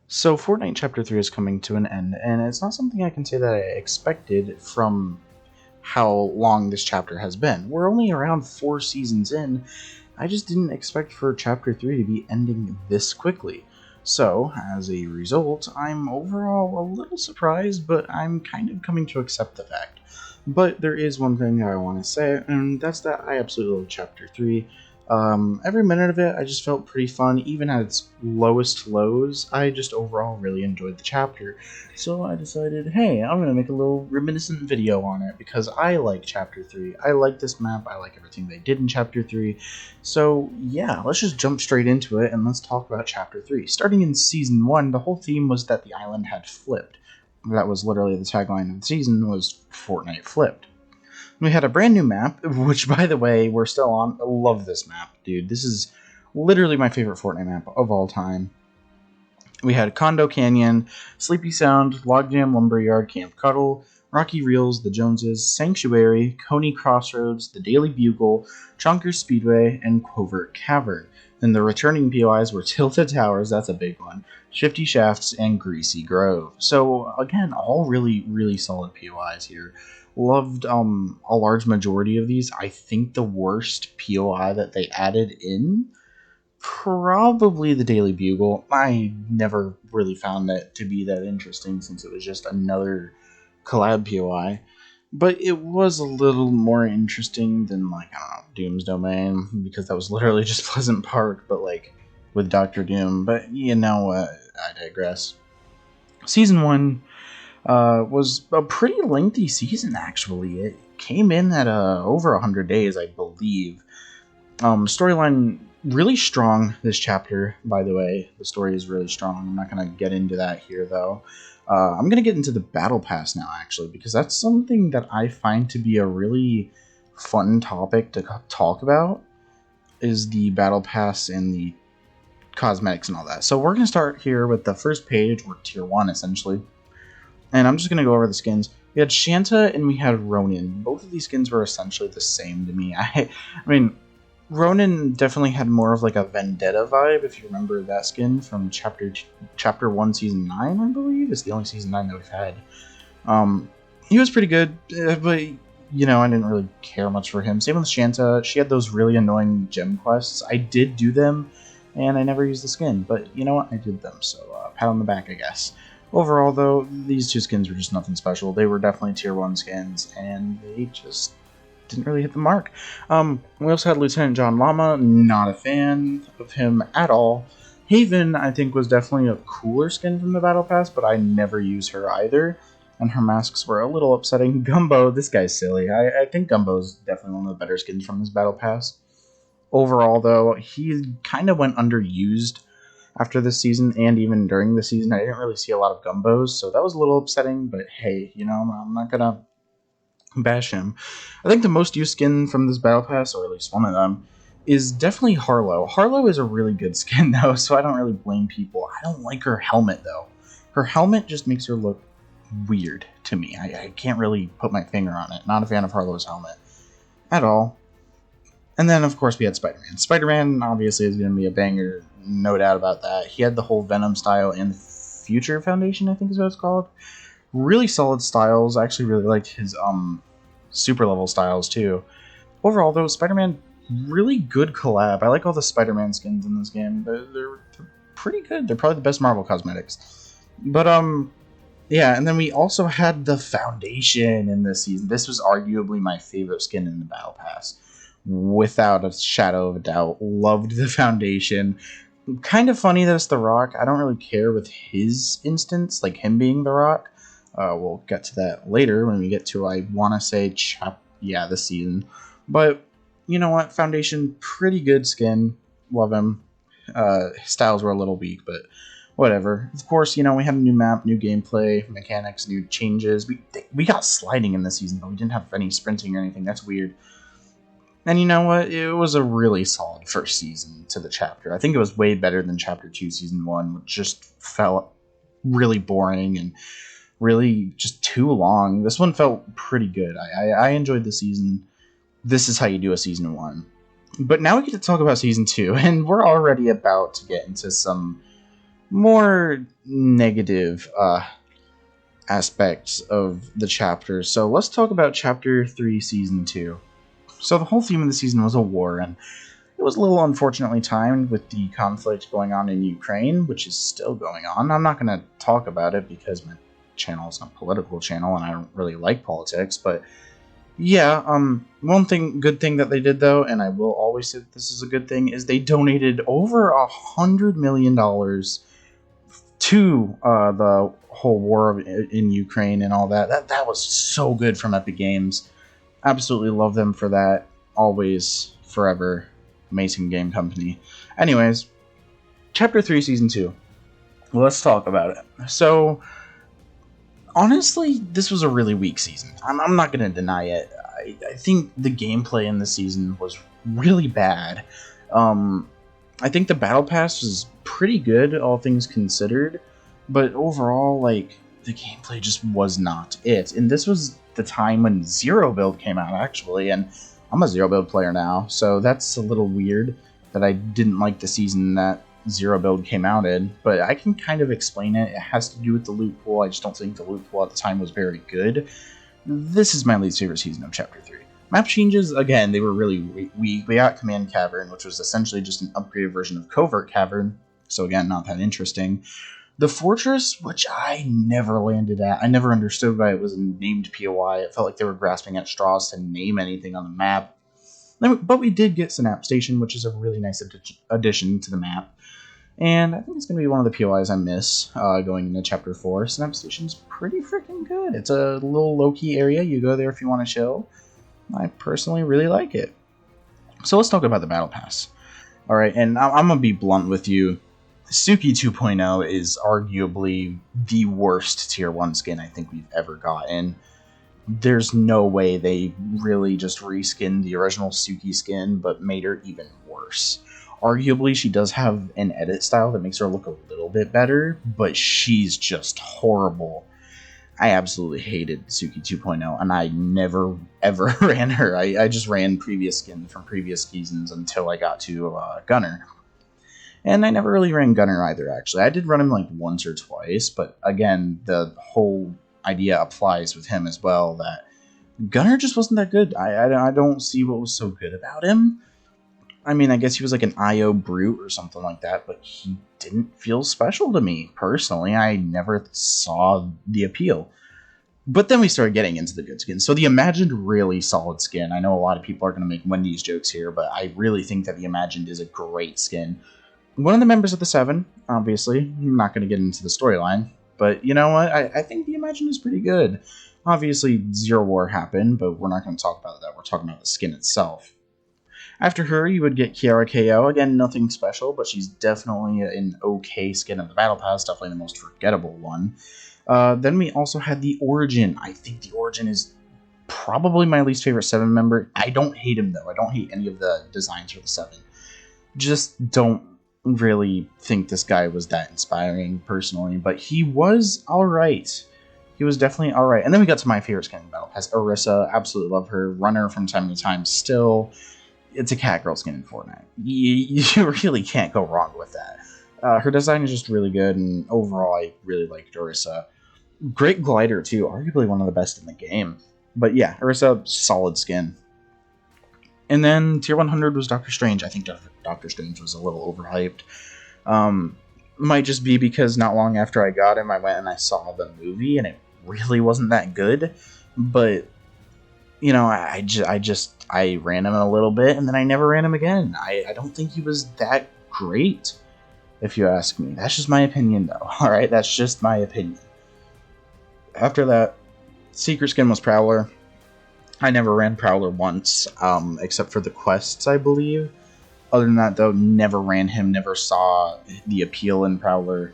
So Fortnite Chapter 3 is coming to an end, and it's not something I can say that I expected from how long this chapter has been. We're only around 4 seasons in. I just didn't expect for Chapter 3 to be ending this quickly. So, as a result, I'm overall a little surprised, but I'm kind of coming to accept the fact. But there is one thing that I want to say, and that's that I absolutely love Chapter 3. Every minute of it, I just felt pretty fun. Even at its lowest lows, I just overall really enjoyed the chapter. So I decided, hey, I'm going to make a little reminiscent video on it because I like Chapter 3. I like this map. I like everything they did in Chapter 3. So yeah, let's just jump straight into it and let's talk about Chapter 3. Starting in Season 1, the whole theme was that the island had flipped. That was literally the tagline of the season, was Fortnite flipped. We had a brand new map, which, by the way, we're still on. I love this map, dude. This is literally my favorite Fortnite map of all time. We had Condo Canyon, Sleepy Sound, Logjam Lumberyard, Camp Cuddle, Rocky Reels, The Joneses, Sanctuary, Coney Crossroads, The Daily Bugle, Chonker Speedway, and Covert Cavern. And the returning POIs were Tilted Towers, that's a big one, Shifty Shafts, and Greasy Grove. So, again, all really, really solid POIs here. Loved a large majority of these. I think the worst POI that they added in, probably the Daily Bugle. I never really found that to be that interesting since it was just another collab POI. But it was a little more interesting than, like, I don't know, Doom's Domain, because that was literally just Pleasant Park, but, like, with Dr. Doom. But, you know what, I digress. Season 1 was a pretty lengthy season, actually. It came in at over 100 days, I believe. Storyline really strong this chapter, by the way. The story is really strong. I'm not going to get into that here, though. I'm going to get into the Battle Pass now, actually, because that's something that I find to be a really fun topic to talk about, is the Battle Pass and the cosmetics and all that. So we're going to start here with the first page, or Tier 1, essentially. And I'm just going to go over the skins. We had Shanta and we had Ronin. Both of these skins were essentially the same to me. I mean, Ronin definitely had more of like a vendetta vibe, if you remember that skin from chapter 1, Season 9, I believe. It's the only Season 9 that we've had. He was pretty good, but, you know, I didn't really care much for him. Same with Shanta. She had those really annoying gem quests. I did do them, and I never used the skin. But, you know what? I did them, so pat on the back, I guess. Overall, though, these two skins were just nothing special. They were definitely Tier 1 skins, and they just didn't really hit the mark. We also had Lieutenant John Llama. Not a fan of him at all. Haven, I think, was definitely a cooler skin from the Battle Pass, but I never used her either, and her masks were a little upsetting. Gumbo, this guy's silly. I think Gumbo's definitely one of the better skins from this Battle Pass. Overall, though, he kind of went underused after this season, and even during the season. I didn't really see a lot of Gumbos, so that was a little upsetting, but hey, you know, I'm not gonna bash him. I think the most used skin from this Battle Pass, or at least one of them, is definitely Harlow. Harlow is a really good skin, though, so I don't really blame people. I don't like her helmet, though. Her helmet just makes her look weird to me. I can't really put my finger on it. Not a fan of Harlow's helmet at all. And then, of course, we had Spider-Man. Spider-Man, obviously, is going to be a banger, no doubt about that. He had the whole Venom style and Future Foundation, I think is what it's called. Really solid styles. I actually really liked his super level styles, too. Overall, though, Spider-Man, really good collab. I like all the Spider-Man skins in this game. They're pretty good. They're probably the best Marvel cosmetics. But, yeah, and then we also had the Foundation in this season. This was arguably my favorite skin in the Battle Pass, without a shadow of a doubt. Loved the Foundation. Kind of funny that it's The Rock. I don't really care with his instance, like him being The Rock. We'll get to that later when we get to, I want to say, this season. But, you know what? Foundation, pretty good skin. Love him. His styles were a little weak, but whatever. Of course, you know, we had a new map, new gameplay, mechanics, new changes. We got sliding in this season, but we didn't have any sprinting or anything. That's weird. And you know what? It was a really solid first season to the chapter. I think it was way better than Chapter 2, Season 1, which just felt really boring and really just too long. This one felt pretty good. I enjoyed the season. This is how you do a Season 1. But now we get to talk about Season 2, and we're already about to get into some more negative aspects of the chapter. So let's talk about Chapter 3, Season 2. So the whole theme of the season was a war, and it was a little unfortunately timed with the conflict going on in Ukraine, which is still going on. I'm not going to talk about it because my channel is a political channel and I don't really like politics, but yeah, one good thing that they did though, and I will always say that this is a good thing, is they donated over $100 million to the whole war in Ukraine and all that. That was so good from Epic Games. Absolutely love them for that. Always, forever, amazing game company. Anyways, Chapter 3, Season 2. Let's talk about it. So, honestly, this was a really weak season. I'm not going to deny it. I think the gameplay in this season was really bad. I think the Battle Pass was pretty good, all things considered. But overall, like, the gameplay just was not it. And this was the time when Zero Build came out, actually, and I'm a Zero Build player now, so that's a little weird that I didn't like the season that Zero Build came out in, but I can kind of explain it. It has to do with the loot pool. I just don't think the loot pool at the time was very good. This is my least favorite season of Chapter 3. Map changes, again, they were really weak. We got Command Cavern, which was essentially just an upgraded version of Covert Cavern, so again, not that interesting. The Fortress, which I never landed at. I never understood why it was named POI. It felt like they were grasping at straws to name anything on the map. But we did get Synapse Station, which is a really nice addition to the map. And I think it's going to be one of the POIs I miss going into Chapter 4. Synapse Station's pretty freaking good. It's a little low-key area. You go there if you want to chill. I personally really like it. So let's talk about the Battle Pass. Alright, and I'm going to be blunt with you. Suki 2.0 is arguably the worst Tier 1 skin I think we've ever gotten. There's no way they really just reskinned the original Suki skin, but made her even worse. Arguably, she does have an edit style that makes her look a little bit better, but she's just horrible. I absolutely hated Suki 2.0, and I never, ever ran her. I just ran previous skin from previous seasons until I got to Gunner. And I never really ran Gunner either, actually. I did run him like once or twice, but again, the whole idea applies with him as well, that Gunner just wasn't that good. I don't see what was so good about him. I mean, I guess he was like an IO brute or something like that, but he didn't feel special to me, personally. I never saw the appeal. But then we started getting into the good skins. So the Imagined, really solid skin. I know a lot of people are going to make Wendy's jokes here, but I really think that the Imagined is a great skin. One of the members of the Seven, obviously. I'm not going to get into the storyline. But you know what? I think the Imagined is pretty good. Obviously, Zero War happened, but we're not going to talk about that. We're talking about the skin itself. After her, you would get Kiara KO. Again, nothing special, but she's definitely an okay skin of the Battle Pass. Definitely the most forgettable one. Then we also had the Origin. I think the Origin is probably my least favorite Seven member. I don't hate him, though. I don't hate any of the designs for the Seven. Just don't really think this guy was that inspiring, personally. But he was alright. He was definitely alright. And then we got to my favorite skin in Battle Pass, Orisa. Absolutely love her. Runner from time to time still. It's a cat girl skin in Fortnite. You really can't go wrong with that. Her design is just really good, and overall, I really liked Orisa. Great glider, too. Arguably one of the best in the game. But yeah, Orisa, solid skin. And then Tier 100 was Doctor Strange. I think Doctor Strange was a little overhyped. Might just be because not long after I got him, I went and I saw the movie, and it really wasn't that good. But you know, I ran him a little bit, and then I never ran him again. I don't think he was that great, if you ask me. That's just my opinion, though. Alright, that's just my opinion. After that, Secret Skin was Prowler. I never ran Prowler once, except for the quests, I believe. Other than that, though, never ran him, never saw the appeal in Prowler.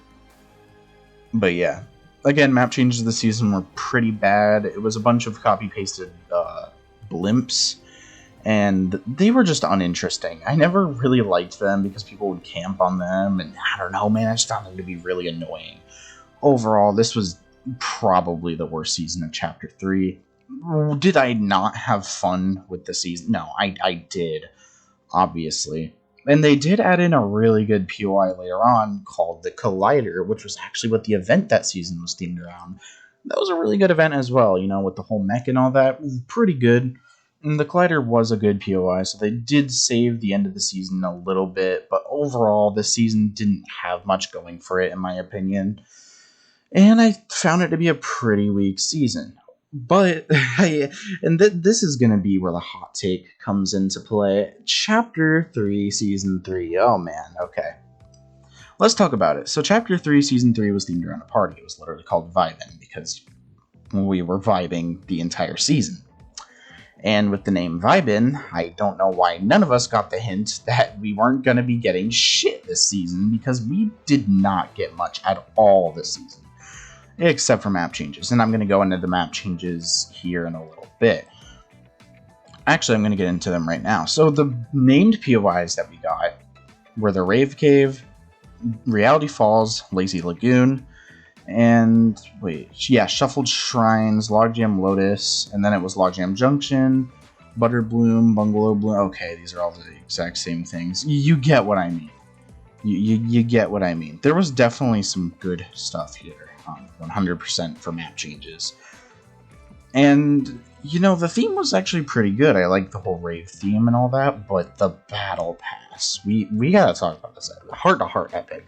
But yeah. Again, map changes of the season were pretty bad. It was a bunch of copy-pasted blimps, and they were just uninteresting. I never really liked them because people would camp on them, and I don't know, man, I just found them to be really annoying. Overall, this was probably the worst season of Chapter 3. Did I not have fun with the season? No, I did, obviously. And they did add in a really good POI later on called the Collider, which was actually what the event that season was themed around. That was a really good event as well, with the whole mech and all that. It was pretty good. And the Collider was a good POI, so they did save the end of the season a little bit, but overall, this season didn't have much going for it, in my opinion. And I found it to be a pretty weak season. But, this is going to be where the hot take comes into play. Chapter 3, Season 3. Oh man, okay. Let's talk about it. So, Chapter 3, Season 3 was themed around a party. It was literally called Vibin' because we were vibing the entire season. And with the name Vibin', I don't know why none of us got the hint that we weren't going to be getting shit this season, because we did not get much at all this season. Except for map changes, and I'm going to go into the map changes here in a little bit. Actually, I'm going to get into them right now. So the named POIs that we got were the Rave Cave, Reality Falls, Lazy Lagoon, and Shuffled Shrines, Logjam Lotus, and then it was Logjam Junction, Butter Bloom, Bungalow Bloom. Okay, these are all the exact same things. You get what I mean. You get what I mean. There was definitely some good stuff here. 100% for map changes. And, the theme was actually pretty good. I like the whole rave theme and all that, but the battle pass. We gotta talk about this. Heart to heart epic.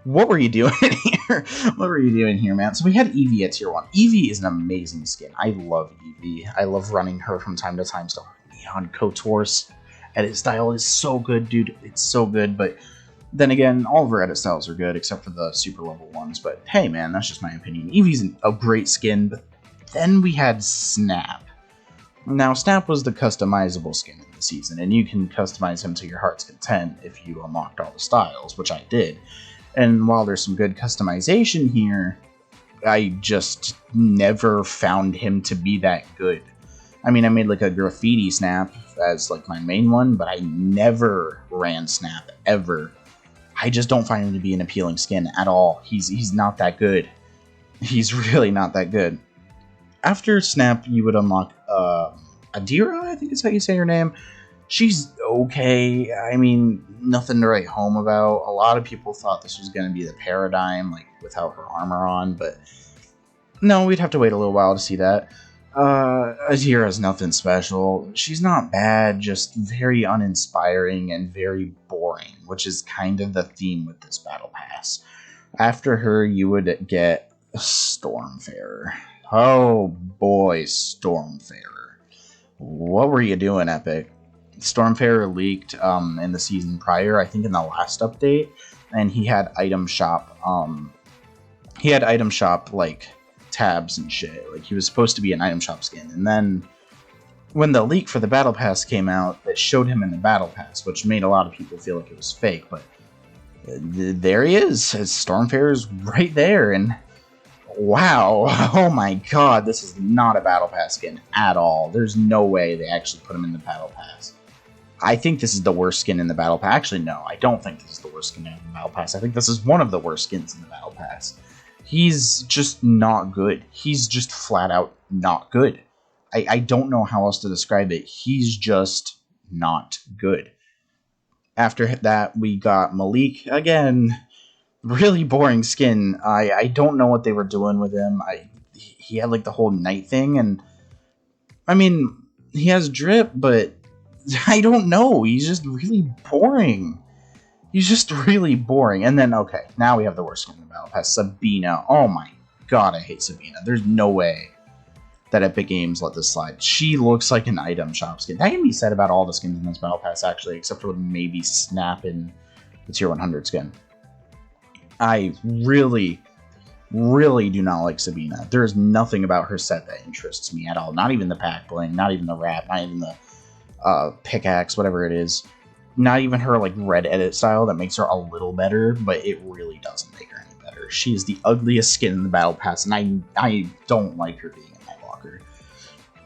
What were you doing here? What were you doing here, man? So we had Eevee at tier 1. Eevee is an amazing skin. I love Eevee. I love running her from time to time. So Neon Kotor's edit style is so good, dude. It's so good, but then again, all of her edit styles are good, except for the super level ones. But hey, man, that's just my opinion. Eevee's a great skin, but then we had Snap. Now, Snap was the customizable skin in the season, and you can customize him to your heart's content if you unlocked all the styles, which I did. And while there's some good customization here, I just never found him to be that good. I mean, I made like a graffiti Snap as like my main one, but I never ran Snap, ever. I just don't find him to be an appealing skin at all. He's not that good. He's really not that good. After Snap, you would unlock Adira, I think is how you say her name. She's okay. I mean, nothing to write home about. A lot of people thought this was going to be the Paradigm, like without her armor on, but no, we'd have to wait a little while to see that. Adira's nothing special. She's not bad, just very uninspiring and very boring, which is kind of the theme with this battle pass. After her, you would get Stormfarer. Oh boy, Stormfarer. What were you doing, Epic? Stormfarer leaked in the season prior, I think in the last update, and he had item shop like tabs and shit. Like, he was supposed to be an item shop skin, and then when the leak for the battle pass came out, it showed him in the battle pass, which made a lot of people feel like it was fake, but there he is. Stormfarer's right there, and wow, oh my god, this is not a battle pass skin at all. There's no way they actually put him in the battle pass. I think this is the worst skin in the battle pass. Actually, no, I don't think this is the worst skin in the battle pass. I think this is one of the worst skins in the battle pass. He's just not good. He's just flat out not good. I don't know how else to describe it. He's just not good. After that, we got Malik. Again, really boring skin. I don't know what they were doing with him. He had like the whole night thing, and I mean, he has drip, but I don't know. He's just really boring. He's just really boring. And then, okay, now we have the worst skin in the battle pass, Sabina. Oh my god, I hate Sabina. There's no way that Epic Games let this slide. She looks like an item shop skin. That can be said about all the skins in this battle pass, actually, except for maybe Snap and the tier 100 skin. I really, really do not like Sabina. There is nothing about her set that interests me at all. Not even the pack bling, not even the wrap, not even the pickaxe, whatever it is. Not even her like red edit style that makes her a little better, but it really doesn't make her any better. She is the ugliest skin in the battle pass, and I don't like her being in my locker.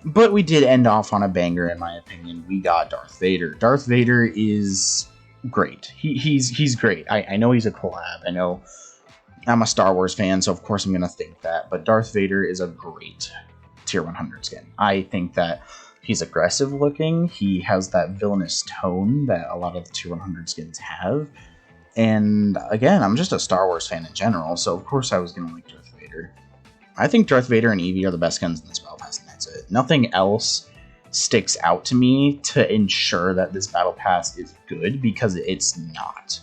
But we did end off on a banger, in my opinion. We got Darth Vader. Darth Vader is great. He's great. I know he's a collab. I know I'm a Star Wars fan, so of course I'm gonna think that. But Darth Vader is a great tier 100 skin. I think that He's aggressive looking. He has that villainous tone that a lot of the tier 100 skins have. And again, I'm just a Star Wars fan in general, so of course I was going to like Darth Vader. I think Darth Vader and Eevee are the best skins in this Battle Pass, and that's it. Nothing else sticks out to me to ensure that this Battle Pass is good, because it's not.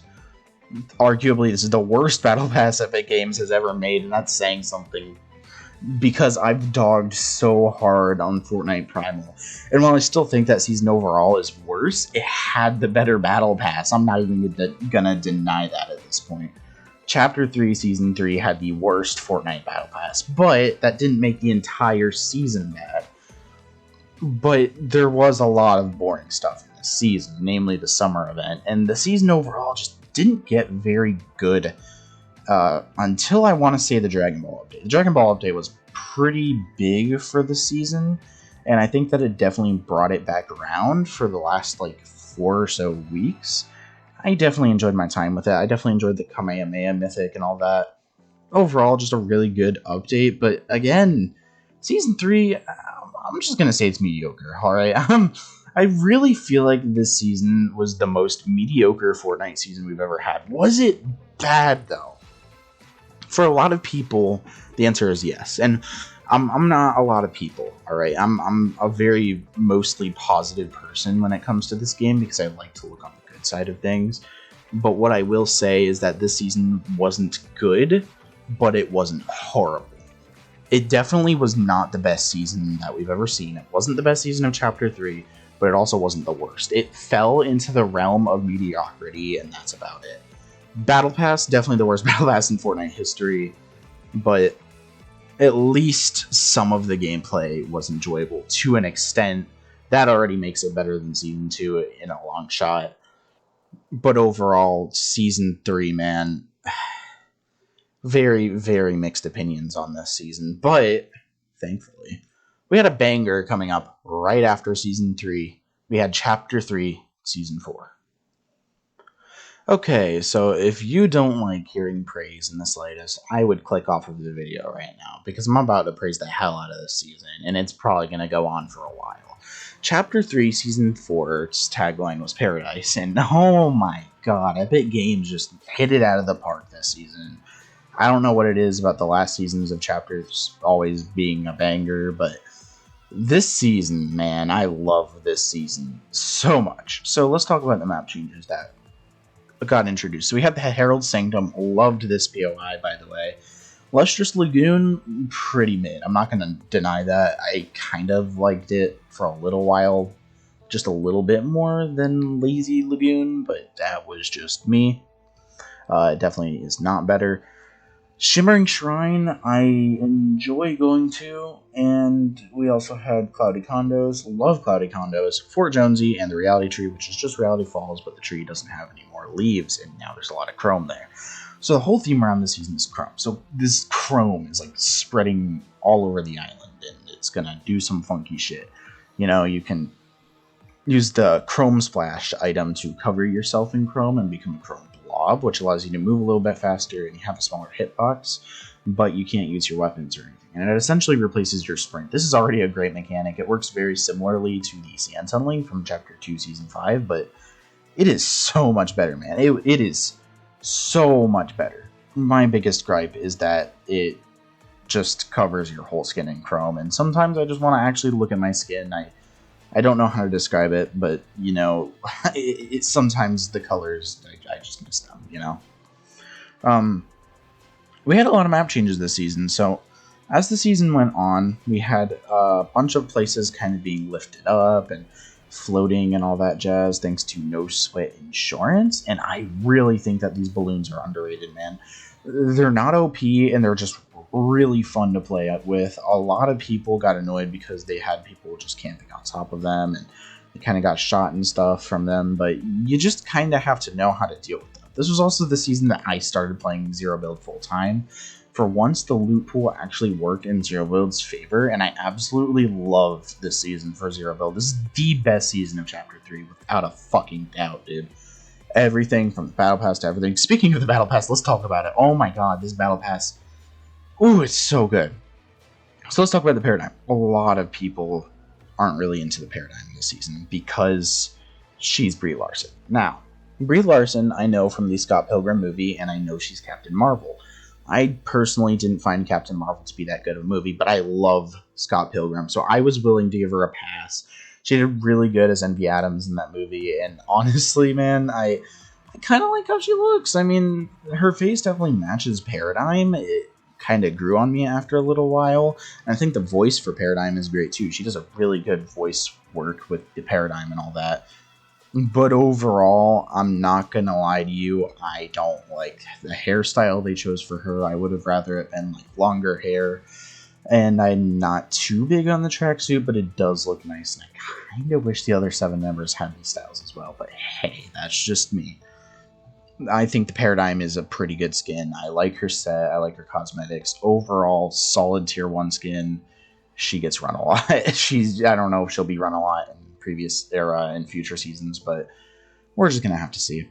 Arguably, this is the worst Battle Pass Epic Games has ever made, and that's saying something, because I've dogged so hard on Fortnite Primal. And while I still think that season overall is worse, it had the better Battle Pass. I'm not even gonna deny that at this point. Chapter 3, Season 3 had the worst Fortnite Battle Pass, but that didn't make the entire season bad. But there was a lot of boring stuff in this season, namely the summer event, and the season overall just didn't get very good until I want to say the Dragon Ball update. The Dragon Ball update was pretty big for the season, and I think that it definitely brought it back around for the last like 4 or so weeks. I definitely enjoyed my time with it. I definitely enjoyed the Kamehameha Mythic and all that. Overall, just a really good update, but again, Season 3, I'm just going to say it's mediocre, alright? I really feel like this season was the most mediocre Fortnite season we've ever had. Was it bad, though? For a lot of people, the answer is yes. And I'm not a lot of people, alright? I'm a very mostly positive person when it comes to this game, because I like to look on the good side of things. But what I will say is that this season wasn't good, but it wasn't horrible. It definitely was not the best season that we've ever seen. It wasn't the best season of Chapter 3, but it also wasn't the worst. It fell into the realm of mediocrity, and that's about it. Battle Pass, definitely the worst Battle Pass in Fortnite history, but at least some of the gameplay was enjoyable to an extent. That already makes it better than Season 2 in a long shot. But overall, Season 3, man, very, very mixed opinions on this season. But, thankfully, we had a banger coming up right after Season 3. We had Chapter 3, Season 4. Okay, so if you don't like hearing praise in the slightest, I would click off of the video right now, because I'm about to praise the hell out of this season, and it's probably going to go on for a while. Chapter 3, Season 4's tagline was Paradise, and oh my god, Epic Games just hit it out of the park this season. I don't know what it is about the last seasons of chapters always being a banger, but this season, man, I love this season so much. So let's talk about the map changes that got introduced. So we have the Herald Sanctum. Loved this POI, by the way. Lustrous Lagoon, pretty mid. I'm not going to deny that. I kind of liked it for a little while. Just a little bit more than Lazy Lagoon, but that was just me. It definitely is not better. Shimmering Shrine, I enjoy going to, and we also had Cloudy Condos. Love Cloudy Condos. Fort Jonesy, and the Reality Tree, which is just Reality Falls, but the tree doesn't have any more leaves, and now there's a lot of chrome there. So the whole theme around this season is chrome. So this chrome is like spreading all over the island, and it's gonna do some funky shit. You know, you can use the Chrome Splash item to cover yourself in chrome and become a chrome blob, which allows you to move a little bit faster and you have a smaller hitbox, but you can't use your weapons or anything. And it essentially replaces your sprint. This is already a great mechanic. It works very similarly to the sand tunneling from Chapter 2, Season 5, but it is so much better, man. It is so much better. My biggest gripe is that it just covers your whole skin in chrome, and sometimes I just want to actually look at my skin. I don't know how to describe it, but, you know, it's sometimes the colors, I just miss them, you know? We had a lot of map changes this season, so as the season went on, we had a bunch of places kind of being lifted up and floating and all that jazz, thanks to No Sweat Insurance, and I really think that these balloons are underrated, man. They're not OP, and they're just really fun to play with. A lot of people got annoyed because they had people just camping on top of them, and they kind of got shot and stuff from them, but you just kind of have to know how to deal with them. This was also the season that I started playing Zero Build full time. For once, the loot pool actually worked in Zero Build's favor, and I absolutely love this season for Zero Build. This is the best season of Chapter 3, without a fucking doubt, dude. Everything from the Battle Pass to everything. Speaking of the Battle Pass, let's talk about it. Oh my god, this Battle Pass. Ooh, it's so good. So let's talk about the Paradigm. A lot of people aren't really into the paradigm this season because she's Brie Larson. Now, Brie Larson, I know from the Scott Pilgrim movie, and I know she's Captain Marvel. I personally didn't find Captain Marvel to be that good of a movie, but I love Scott Pilgrim, so I was willing to give her a pass. She did really good as Envy Adams in that movie, and honestly, man, I kind of like how she looks. I mean, her face definitely matches Paradigm. It kind of grew on me after a little while, and I think the voice for Paradigm is great too. She does a really good voice work with the Paradigm and all that. But overall, I'm not gonna lie to you, I don't like the hairstyle they chose for her. I would have rather it been like longer hair. And I'm not too big on the tracksuit, but it does look nice. And I kind of wish the other 7 members had these styles as well. But hey, that's just me. I think the Paradigm is a pretty good skin. I like her set. I like her cosmetics. Overall, solid tier 1 skin. She gets run a lot. I don't know if she'll be run a lot in previous era and future seasons, but we're just going to have to see.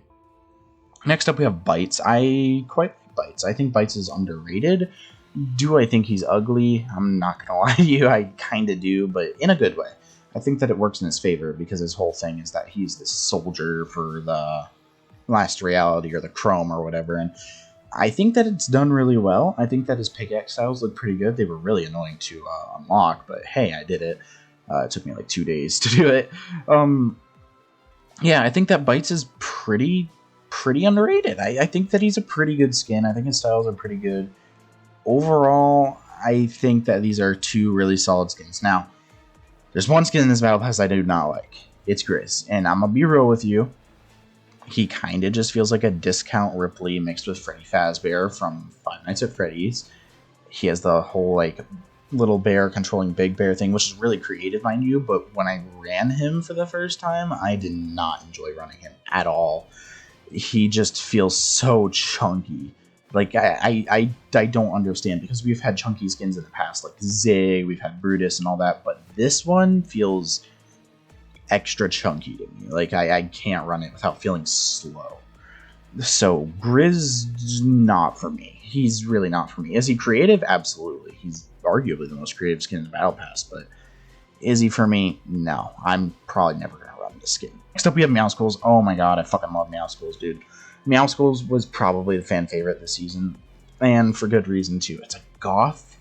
Next up, we have Bites. I quite like Bites. I think Bites is underrated. Do I think he's ugly? I'm not going to lie to you. I kind of do, but in a good way. I think that it works in his favor because his whole thing is that he's this soldier for the Last Reality or the Chrome or whatever, and I think that it's done really well. I think that his pickaxe styles look pretty good. They were really annoying to unlock, but hey, I did it. It took me like 2 days to do it. Yeah, I think that Bites is pretty underrated. I think that he's a pretty good skin. I think his styles are pretty good. Overall, I think that these are 2 really solid skins. Now, there's one skin in this battle pass I do not like. It's Grizz, and I'm gonna be real with you. He kind of just feels like a discount Ripley mixed with Freddy Fazbear from Five Nights at Freddy's. He has the whole like little bear controlling big bear thing, which is really creative, mind you, but when I ran him for the first time, I did not enjoy running him at all. He just feels so chunky. Like, I don't understand, because we've had chunky skins in the past, like Zig, we've had Brutus and all that, but this one feels extra chunky to me. Like, I can't run it without feeling slow. So, Grizz, not for me. He's really not for me. Is he creative? Absolutely. He's arguably the most creative skin in the Battle Pass, but is he for me? No. I'm probably never going to run this skin. Next up, we have Meowskulls. Oh my god, I fucking love Meowskulls, dude. Meowskulls was probably the fan favorite this season, and for good reason, too. It's a goth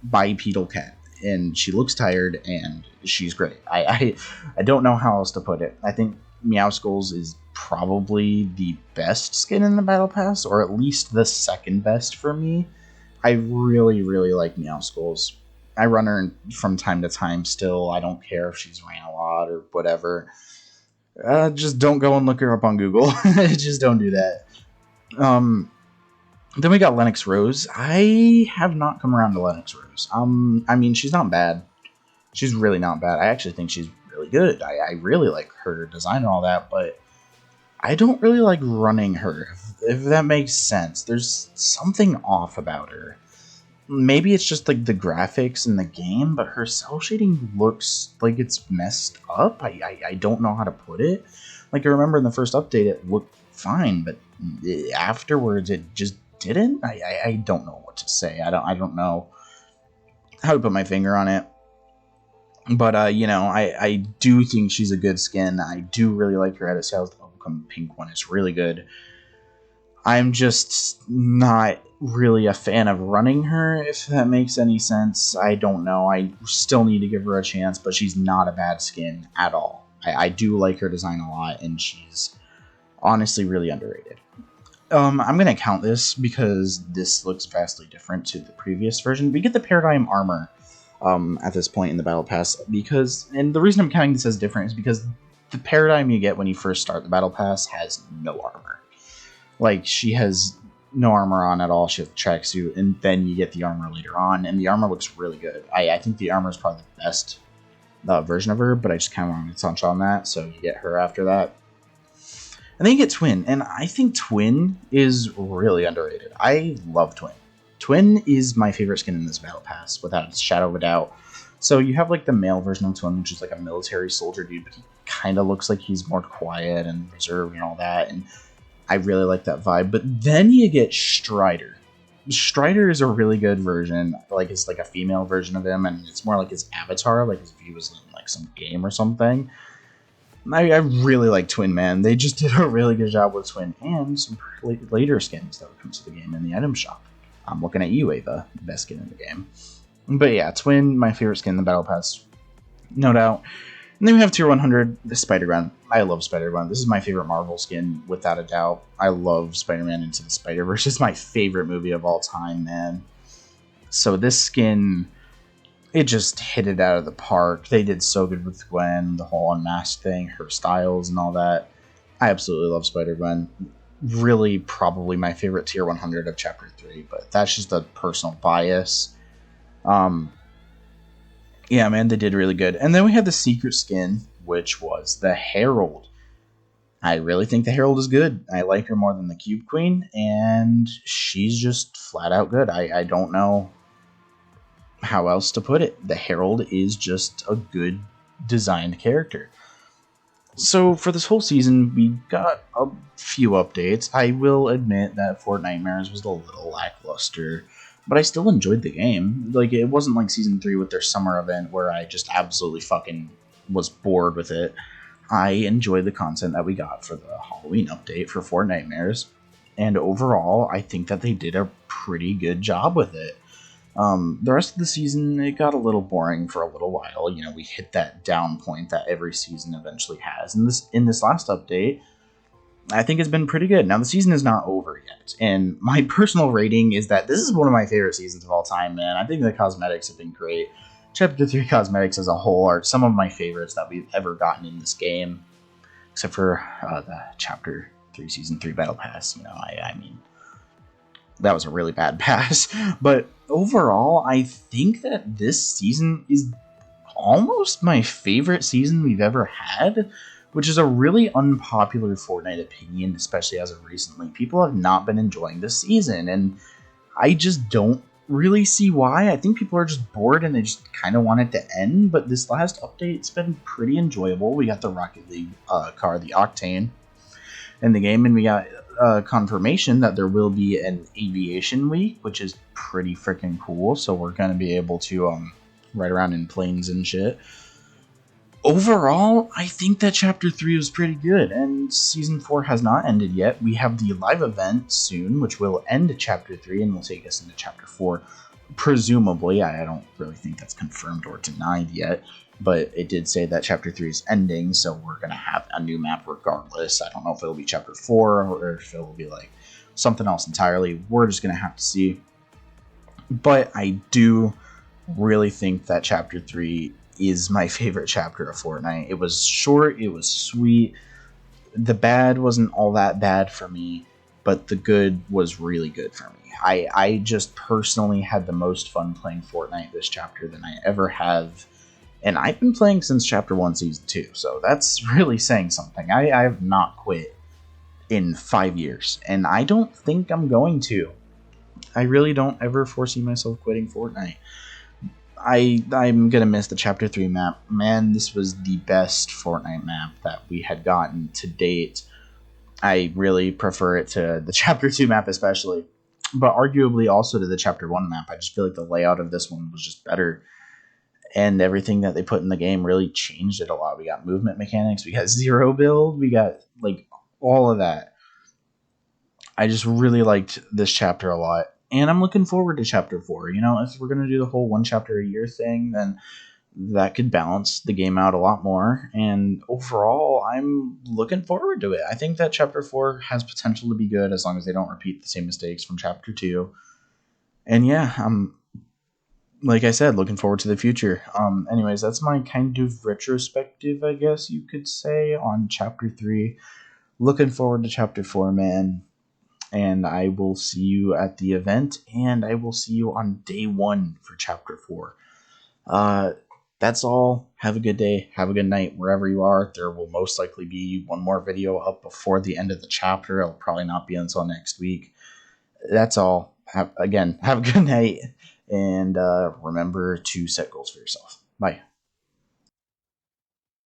bipedal cat, and she looks tired, and she's great. I don't know how else to put it. I think Meowskulls is probably the best skin in the Battle Pass, or at least the second best for me. I really, really like Meowskulls. I run her from time to time still. I don't care if she's ran a lot or whatever. Just don't go and look her up on Google. Just don't do that. Then we got Lennox Rose. I have not come around to Lennox Rose. I mean, she's not bad. She's really not bad. I actually think she's really good. I really like her design and all that, but I don't really like running her, if that makes sense. There's something off about her. Maybe it's just like the graphics in the game, but her cell shading looks like it's messed up. I don't know how to put it. Like, I remember in the first update it looked fine, but afterwards it just didn't. I don't know what to say. I don't know how to put my finger on it. But you know, I do think she's a good skin. I do really like her edit styles. The bubblegum pink one is really good. I'm just not really a fan of running her, if that makes any sense. I don't know. I still need to give her a chance, but she's not a bad skin at all. I do like her design a lot, and she's honestly really underrated. I'm going to count this because this looks vastly different to the previous version. We get the Paradigm armor at this point in the Battle Pass, and the reason I'm counting this as different is because the Paradigm you get when you first start the Battle Pass has no armor. Like, she has no armor on at all. She has a tracksuit, and then you get the armor later on, and the armor looks really good. I think the armor is probably the best version of her, but I just kind of wanted to touch on that, so you get her after that. And then you get Twin, and I think Twin is really underrated. I love Twin. Twin is my favorite skin in this Battle Pass, without a shadow of a doubt. So you have like the male version of Twin, which is like a military soldier dude, but he kind of looks like he's more quiet and reserved and all that, and I really like that vibe. But then you get Strider. Strider is a really good version. Like, it's like a female version of him, and it's more like his avatar, like if he was in like some game or something. I really like Twin, man. They just did a really good job with Twin and some later skins that would come to the game in the item shop. I'm looking at you, Ava, the best skin in the game. But yeah, Twin, my favorite skin in the Battle Pass, no doubt. And then we have Tier 100, the Spider-Man. I love Spider-Man. This is my favorite Marvel skin, without a doubt. I love Spider-Man Into the Spider-Verse. It's my favorite movie of all time, man. So this skin, it just hit it out of the park. They did so good with Gwen, the whole unmasked thing, her styles and all that. I absolutely love Spider-Gwen. Really, probably my favorite Tier 100 of Chapter 3, but that's just a personal bias. Yeah, man, they did really good. And then we had the secret skin, which was the Herald. I really think the Herald is good. I like her more than the Cube Queen, and she's just flat out good. I don't know how else to put it. The Herald is just a good designed character. So for this whole season, we got a few updates. I will admit that Fortnite was a little lackluster, but I still enjoyed the game. Like, it wasn't like Season 3 with their summer event where I just absolutely fucking was bored with it. I enjoyed the content that we got for the Halloween update for Fortnite. And overall, I think that they did a pretty good job with it. The rest of the season, it got a little boring for a little while. You know, we hit that down point that every season eventually has. And in this last update, I think it's been pretty good. Now, the season is not over yet, and my personal rating is that this is one of my favorite seasons of all time, man. I think the cosmetics have been great. Chapter 3 cosmetics as a whole are some of my favorites that we've ever gotten in this game, except for the Chapter 3 Season 3 Battle Pass. You know, I mean, that was a really bad pass. But overall, I think that this season is almost my favorite season we've ever had, which is a really unpopular Fortnite opinion, especially as of recently. People have not been enjoying this season, and I just don't really see why. I think people are just bored and they just kind of want it to end, but this last update's been pretty enjoyable. We got the Rocket League car, the Octane, in the game, and we got confirmation that there will be an aviation week, which is pretty freaking cool, so we're going to be able to ride around in planes and shit. Overall, I think that Chapter 3 was pretty good, and Season 4 has not ended yet. We have the live event soon, which will end Chapter 3 and will take us into Chapter 4. Presumably, I don't really think that's confirmed or denied yet, but it did say that Chapter 3 is ending, so we're going to have a new map regardless. I don't know if it'll be Chapter 4 or if it'll be like something else entirely. We're just going to have to see. But I do really think that Chapter 3 is my favorite chapter of Fortnite. It was short, it was sweet. The bad wasn't all that bad for me, but the good was really good for me. I just personally had the most fun playing Fortnite this chapter than I ever have. And I've been playing since Chapter 1 Season 2, so that's really saying something. I have not quit in 5 years, and I don't think I'm going to. I really don't ever foresee myself quitting Fortnite. I'm gonna miss the Chapter 3 map. Man, this was the best Fortnite map that we had gotten to date. I really prefer it to the Chapter 2 map especially, but arguably also to the Chapter 1 map. I just feel like the layout of this one was just better, and everything that they put in the game really changed it a lot. We got movement mechanics, we got zero build, we got like all of that. I just really liked this chapter a lot. And I'm looking forward to Chapter 4. You know, if we're going to do the whole one chapter a year thing, then that could balance the game out a lot more. And overall, I'm looking forward to it. I think that Chapter 4 has potential to be good as long as they don't repeat the same mistakes from Chapter 2. And yeah, I'm, like I said, looking forward to the future. Anyways, that's my kind of retrospective, I guess you could say, on Chapter 3. Looking forward to Chapter 4, man. And I will see you at the event, and I will see you on day 1 for Chapter 4. That's all. Have a good day. Have a good night wherever you are. There will most likely be one more video up before the end of the chapter. It'll probably not be until next week. That's all. Have a good night, and remember to set goals for yourself. Bye.